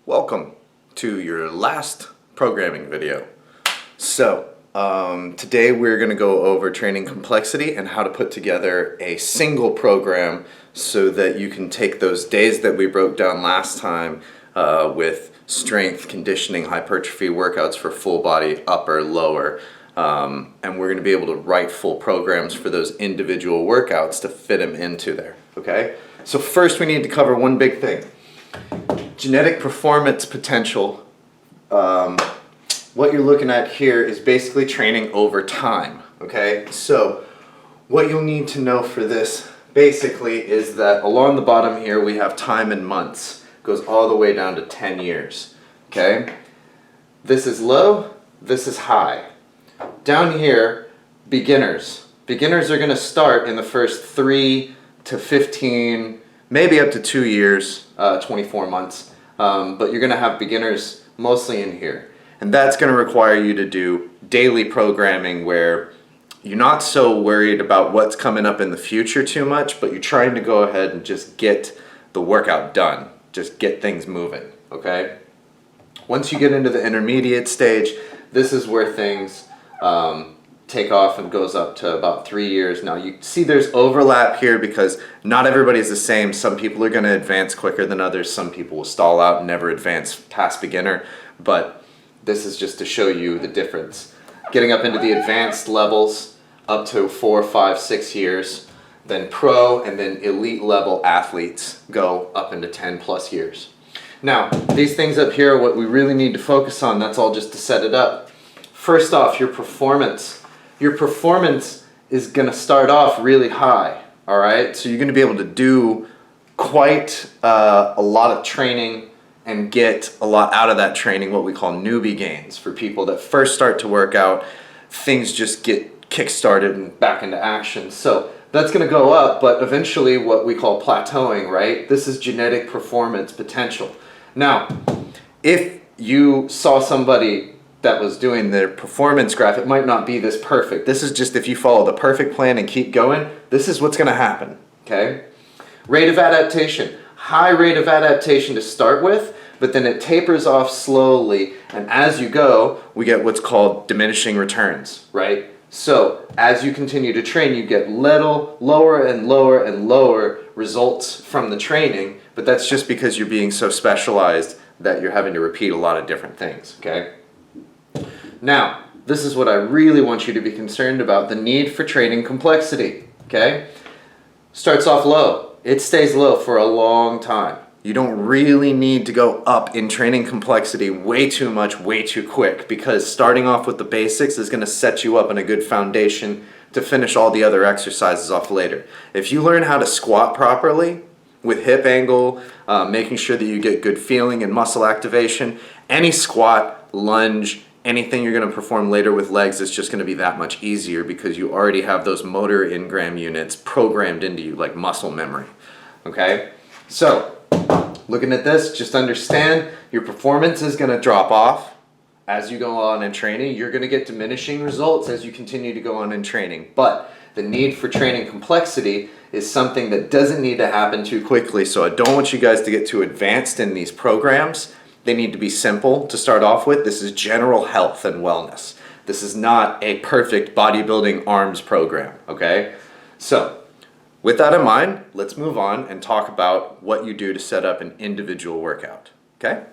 Welcome to your last programming video. Today we're going to go over training complexity and how to put together a single program so that you can take those days that we broke down last time with strength, conditioning, hypertrophy workouts for full body, upper, lower, and we're going to be able to write full programs for those individual workouts to fit them into there, okay? So first we need to cover one big thing. Genetic performance potential. What you're looking at here is basically training over time, okay? So what you'll need to know for this basically is that along the bottom here we have time in months. It goes all the way down to 10 years, okay? This is low, this is high. Down here, beginners. Beginners are gonna start in the first 3 to 15, maybe up to 2 years, 24 months. But you're gonna have beginners mostly in here. And that's gonna require you to do daily programming where you're not so worried about what's coming up in the future too much, but you're trying to go ahead and just get the workout done. Just get things moving, okay? Once you get into the intermediate stage, this is where things take off and goes up to about 3 years. Now you see there's overlap here because not everybody's the same. Some people are going to advance quicker than others. Some people will stall out and never advance past beginner. But this is just to show you the difference. Getting up into the advanced levels up to 4, 5, 6 years. Then pro and then elite level athletes go up into 10 plus years. Now these things up here are what we really need to focus on. That's all just to set it up. First off, your performance. Your performance is going to start off really high, all right? So you're going to be able to do quite a lot of training and get a lot out of that training, what we call newbie gains. For people that first start to work out, things just get kick-started and back into action. So that's going to go up, but eventually what we call plateauing, right? This is genetic performance potential. Now, if you saw somebody that was doing their performance graph, it might not be this perfect. This is just if you follow the perfect plan and keep going, this is what's gonna happen, okay? Rate of adaptation, high rate of adaptation to start with, but then it tapers off slowly, and as you go, we get what's called diminishing returns, right? So as you continue to train, you get little lower and lower and lower results from the training, but that's just because you're being so specialized that you're having to repeat a lot of different things, okay? Now, this is what I really want you to be concerned about, the need for training complexity, okay? Starts off low. It stays low for a long time. You don't really need to go up in training complexity way too much, way too quick, because starting off with the basics is going to set you up in a good foundation to finish all the other exercises off later. If you learn how to squat properly, with hip angle, making sure that you get good feeling and muscle activation, any squat, lunge, anything you're going to perform later with legs is just going to be that much easier because you already have those motor engram units programmed into you like muscle memory, okay? So, looking at this, just understand your performance is going to drop off as you go on in training. You're going to get diminishing results as you continue to go on in training, but the need for training complexity is something that doesn't need to happen too quickly, so I don't want you guys to get too advanced in these programs. They need to be simple to start off with. This is general health and wellness. This is not a perfect bodybuilding arms program, okay? So, with that in mind, let's move on and talk about what you do to set up an individual workout, okay?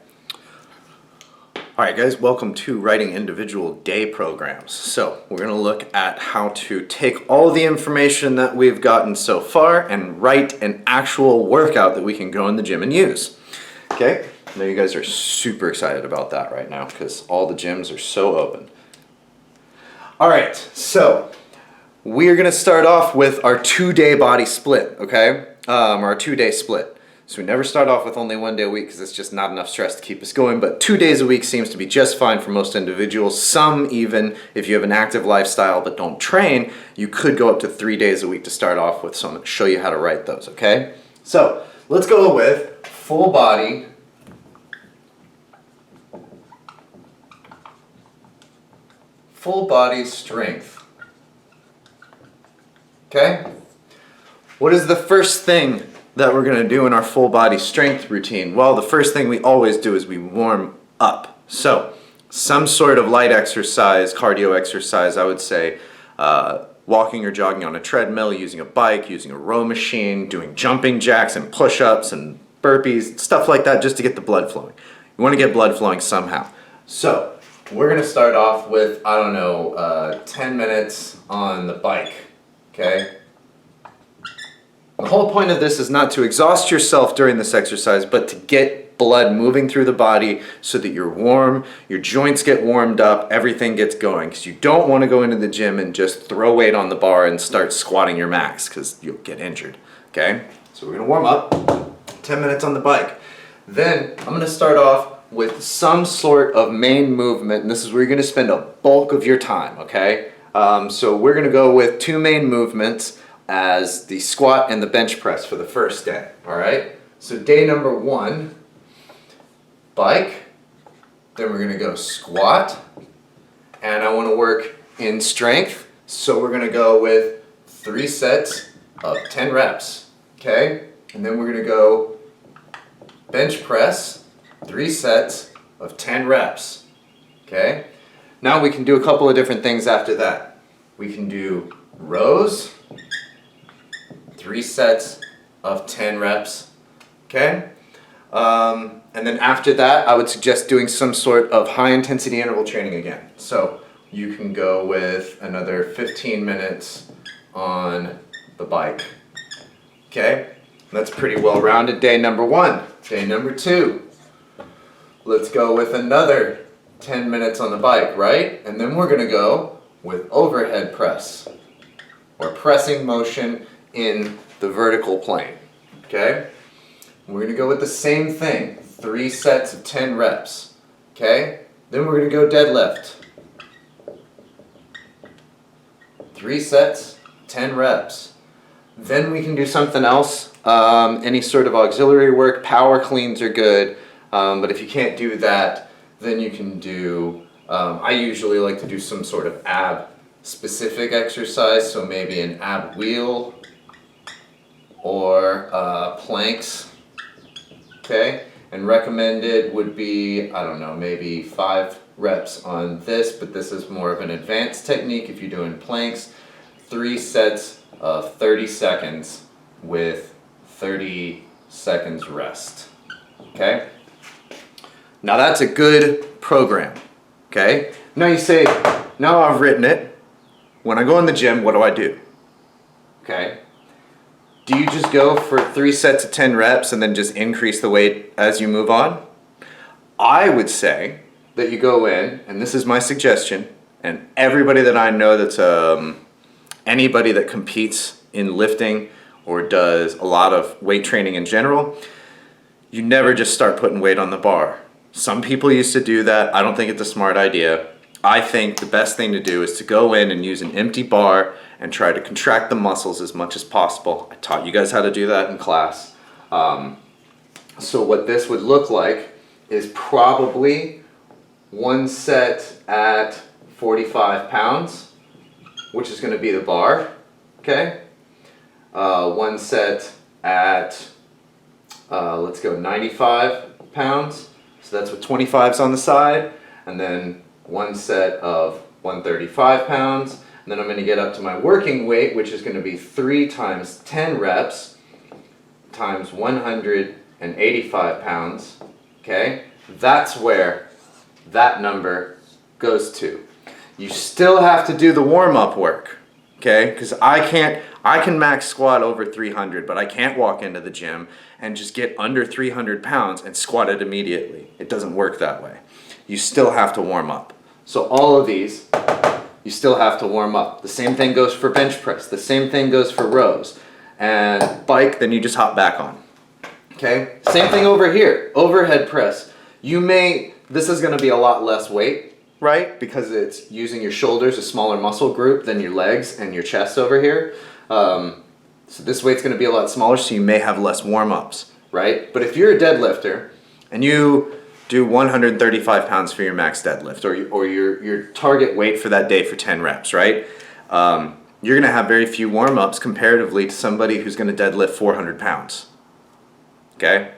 All right, guys, welcome to writing individual day programs. So, we're gonna look at how to take all the information that we've gotten so far and write an actual workout that we can go in the gym and use, okay? I know you guys are super excited about that right now because all the gyms are so open. All right, so we're gonna start off with our 2-day body split, okay? Our 2-day split. So we never start off with only 1 day a week because it's just not enough stress to keep us going, but 2 days a week seems to be just fine for most individuals. Some even, if you have an active lifestyle but don't train, you could go up to 3 days a week to start off with, so I'm gonna show you how to write those, okay? So let's go with full body strength, okay? What is the first thing that we're gonna do in our full body strength routine? Well, the first thing we always do is we warm up. So, some sort of light exercise, cardio exercise, I would say, walking or jogging on a treadmill, using a bike, using a row machine, doing jumping jacks and push-ups and burpees, stuff like that, just to get the blood flowing. You wanna get blood flowing somehow. So, we're gonna start off with, 10 minutes on the bike, okay? The whole point of this is not to exhaust yourself during this exercise, but to get blood moving through the body so that you're warm, your joints get warmed up, everything gets going. Because you don't want to go into the gym and just throw weight on the bar and start squatting your max, because you'll get injured, okay? So we're gonna warm up, 10 minutes on the bike. Then I'm gonna start off with some sort of main movement, and this is where you're gonna spend a bulk of your time, okay? So we're gonna go with two main movements as the squat and the bench press for the first day, all right? So day number 1, bike, then we're gonna go squat, and I wanna work in strength, so we're gonna go with 3 sets of 10 reps, okay? And then we're gonna go bench press, 3 sets of 10 reps, okay? Now we can do a couple of different things after that. We can do rows, 3 sets of 10 reps, okay? And then after that, I would suggest doing some sort of high intensity interval training again. So you can go with another 15 minutes on the bike, okay? That's pretty well rounded day number 1. Day number 2, let's go with another 10 minutes on the bike, right? And then we're gonna go with overhead press, or pressing motion in the vertical plane, okay? We're gonna go with the same thing, 3 sets of 10 reps, okay? Then we're gonna go deadlift. 3 sets, 10 reps. Then we can do something else, any sort of auxiliary work, power cleans are good, but if you can't do that, then you can do, I usually like to do some sort of ab specific exercise, so maybe an ab wheel, or planks, okay? And recommended would be, maybe 5 reps on this, but this is more of an advanced technique if you're doing planks. 3 sets of 30 seconds with 30 seconds rest, okay? Now that's a good program, okay? Now you say, now I've written it, when I go in the gym, what do I do? Okay? Do you just go for 3 sets of 10 reps and then just increase the weight as you move on? I would say that you go in, and this is my suggestion, and everybody that I know that's anybody that competes in lifting or does a lot of weight training in general, you never just start putting weight on the bar. Some people used to do that. I don't think it's a smart idea. I think the best thing to do is to go in and use an empty bar and try to contract the muscles as much as possible. I taught you guys how to do that in class. So what this would look like is probably 1 set at 45 pounds, which is gonna be the bar, okay? 1 set at, let's go 95 pounds. So that's with 25s on the side, and then 1 set of 135 pounds. And then I'm gonna get up to my working weight, which is gonna be 3 times 10 reps times 185 pounds, okay? That's where that number goes to. You still have to do the warm-up work, okay? Because I can max squat over 300, but I can't walk into the gym and just get under 300 pounds and squat it immediately. It doesn't work that way. You still have to warm up. So all of these, you still have to warm up. The same thing goes for bench press. The same thing goes for rows. And bike, then you just hop back on. Okay? Same thing over here. Overhead press. This is gonna be a lot less weight, right? Because it's using your shoulders, a smaller muscle group than your legs and your chest over here. So this weight's gonna be a lot smaller, so you may have less warm-ups, right? But if you're a deadlifter and you do 135 pounds for your max deadlift, or your target weight for that day for 10 reps, right? You're gonna have very few warm-ups comparatively to somebody who's gonna deadlift 400 pounds, okay?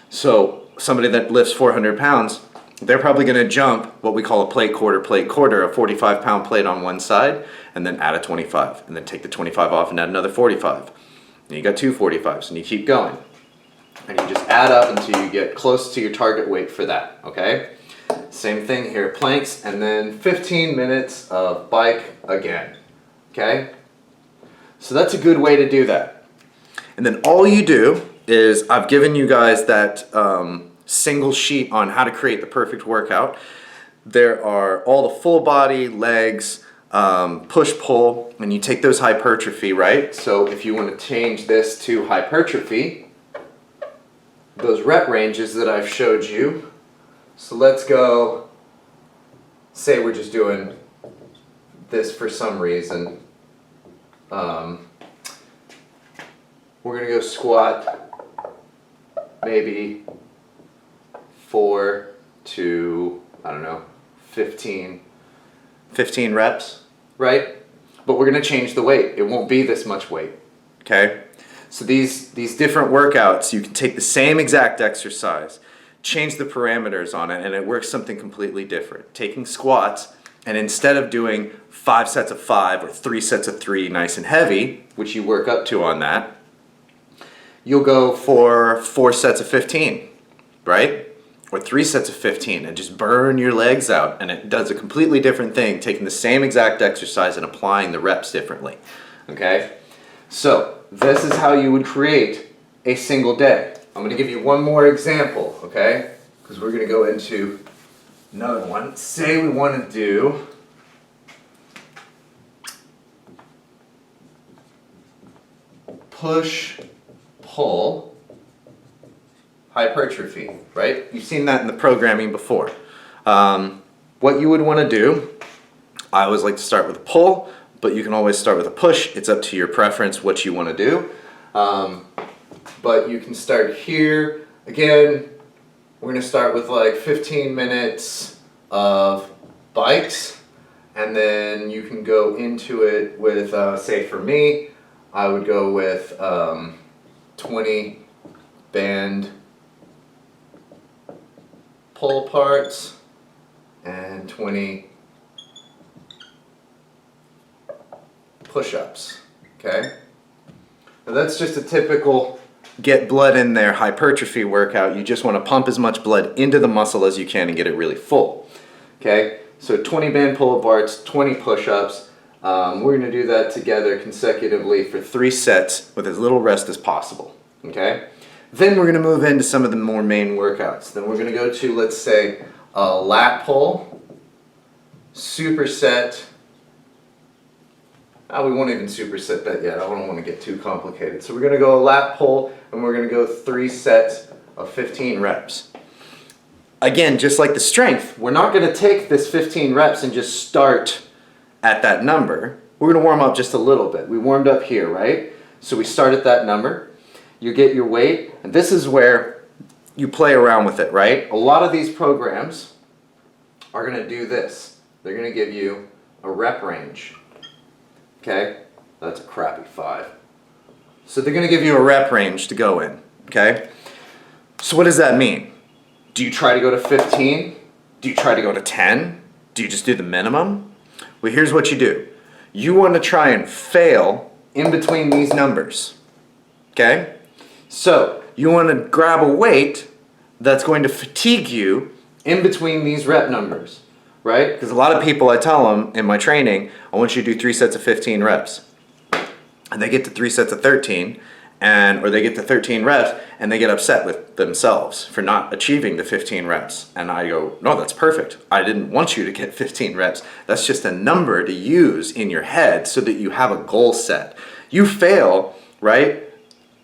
So somebody that lifts 400 pounds, they're probably gonna jump what we call a plate quarter, a 45-pound plate on one side, and then add a 25, and then take the 25 off and add another 45. And you got two 45s, and you keep going. And you just add up until you get close to your target weight for that, okay? Same thing here, planks, and then 15 minutes of bike again, okay? So that's a good way to do that. And then all you do is, I've given you guys that single sheet on how to create the perfect workout. There are all the full body, legs, push-pull, and you take those hypertrophy, right? So if you want to change this to hypertrophy, those rep ranges that I've showed you. So let's go, say we're just doing this for some reason. We're gonna go squat maybe 4 to, I don't know, 15 reps, right? But we're gonna change the weight. It won't be this much weight, okay? So these different workouts, you can take the same exact exercise, change the parameters on it, and it works something completely different. Taking squats, and instead of doing 5 sets of 5 or 3 sets of 3 nice and heavy, which you work up to on that, you'll go for 4 sets of 15, right? Or 3 sets of 15, and just burn your legs out. And it does a completely different thing, taking the same exact exercise and applying the reps differently, okay? So this is how you would create a single day. I'm gonna give you one more example, okay? Because we're gonna go into another one. Say we wanna do push, pull, hypertrophy, right? You've seen that in the programming before. What you would wanna do, I always like to start with a pull, but you can always start with a push. It's up to your preference what you wanna do. But you can start here. Again, we're gonna start with like 15 minutes of bikes, and then you can go into it with, say for me, I would go with 20 band pull parts and 20 push-ups, okay? Now that's just a typical get blood in there hypertrophy workout. You just want to pump as much blood into the muscle as you can and get it really full, okay? So 20 band pull-up bars, 20 push-ups. We're gonna do that together consecutively for 3 sets with as little rest as possible, okay? Then we're gonna move into some of the more main workouts. Then we're gonna go to, let's say, a lat pull, superset. We won't even superset that yet. I don't want to get too complicated. So we're gonna go a lat pull, and we're gonna go 3 sets of 15 reps. Again, just like the strength, we're not gonna take this 15 reps and just start at that number. We're gonna warm up just a little bit. We warmed up here, right? So we start at that number. You get your weight, and this is where you play around with it, right? A lot of these programs are gonna do this. They're gonna give you a rep range, okay? That's a crappy 5. So they're gonna give you a rep range to go in, okay? So what does that mean? Do you try to go to 15? Do you try to go to 10? Do you just do the minimum? Well, here's what you do. You want to try and fail in between these numbers, okay? So you want to grab a weight that's going to fatigue you in between these rep numbers, right? Because a lot of people, I tell them in my training, I want you to do 3 sets of 15 reps. And they get to 3 sets of 13, or they get to 13 reps, and they get upset with themselves for not achieving the 15 reps. And I go, no, that's perfect. I didn't want you to get 15 reps. That's just a number to use in your head so that you have a goal set. You fail, right?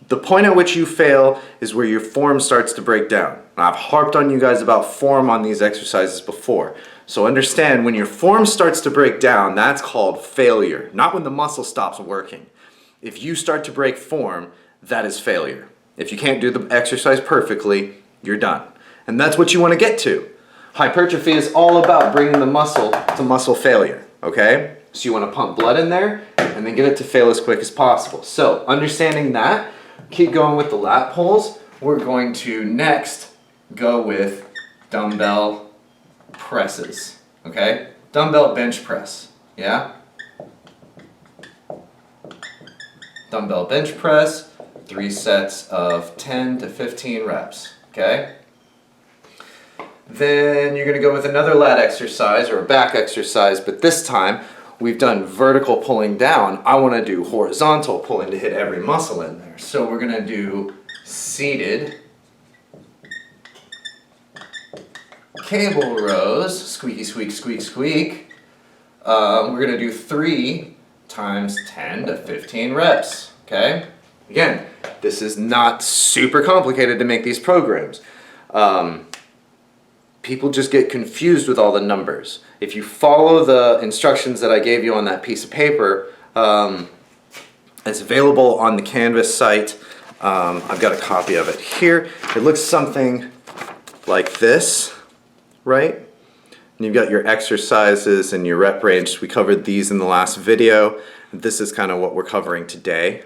The point at which you fail is where your form starts to break down. And I've harped on you guys about form on these exercises before. So understand, when your form starts to break down, that's called failure, not when the muscle stops working. If you start to break form, that is failure. If you can't do the exercise perfectly, you're done. And that's what you want to get to. Hypertrophy is all about bringing the muscle to muscle failure, okay? So you want to pump blood in there and then get it to fail as quick as possible. So understanding that, keep going with the lat pulls. we're going to next go with dumbbell presses, okay? Dumbbell bench press, yeah? Dumbbell bench press, 3 sets of 10 to 15 reps, okay? Then you're gonna go with another lat exercise or a back exercise, but this time we've done vertical pulling down. I wanna do horizontal pulling to hit every muscle in there. So we're gonna do seated cable rows, squeaky squeak, squeak, squeak. We're gonna do 3 times 10 to 15 reps, okay? Again, this is not super complicated to make these programs. People just get confused with all the numbers. If you follow the instructions that I gave you on that piece of paper, it's available on the Canvas site. I've got a copy of it here. It looks something like this, right? And you've got your exercises and your rep range. We covered these in the last video. This is kind of what we're covering today.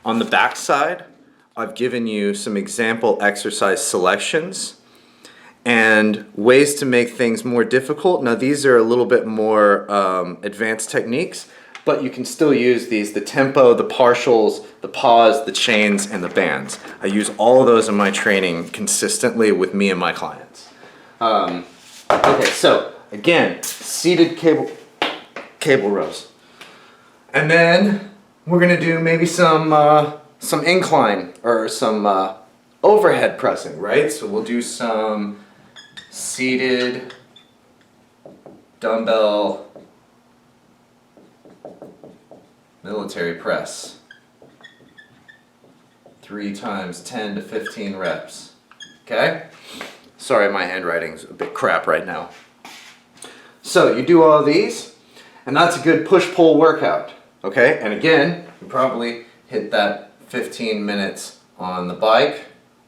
On the back side, I've given you some example exercise selections and ways to make things more difficult. Now these are a little bit more advanced techniques, but you can still use these, the tempo, the partials, the pause, the chains, and the bands. I use all of those in my training consistently with me and my clients. Okay, so again, seated cable rows. And then we're gonna do maybe some incline or some overhead pressing, right? So we'll do some seated dumbbell military press. 3 times 10 to 15 reps, okay? Sorry, my handwriting's a bit crap right now. So you do all these, and that's a good push-pull workout, okay? And again, you probably hit that 15 minutes on the bike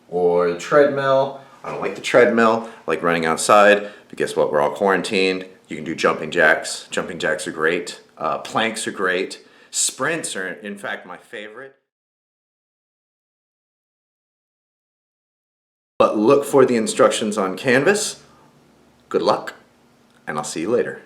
or the treadmill. I don't like the treadmill, I like running outside, but guess what, we're all quarantined. You can do jumping jacks. Jumping jacks are great. Planks are great. Sprints are, in fact, my favorite. But look for the instructions on Canvas. Good luck, and I'll see you later.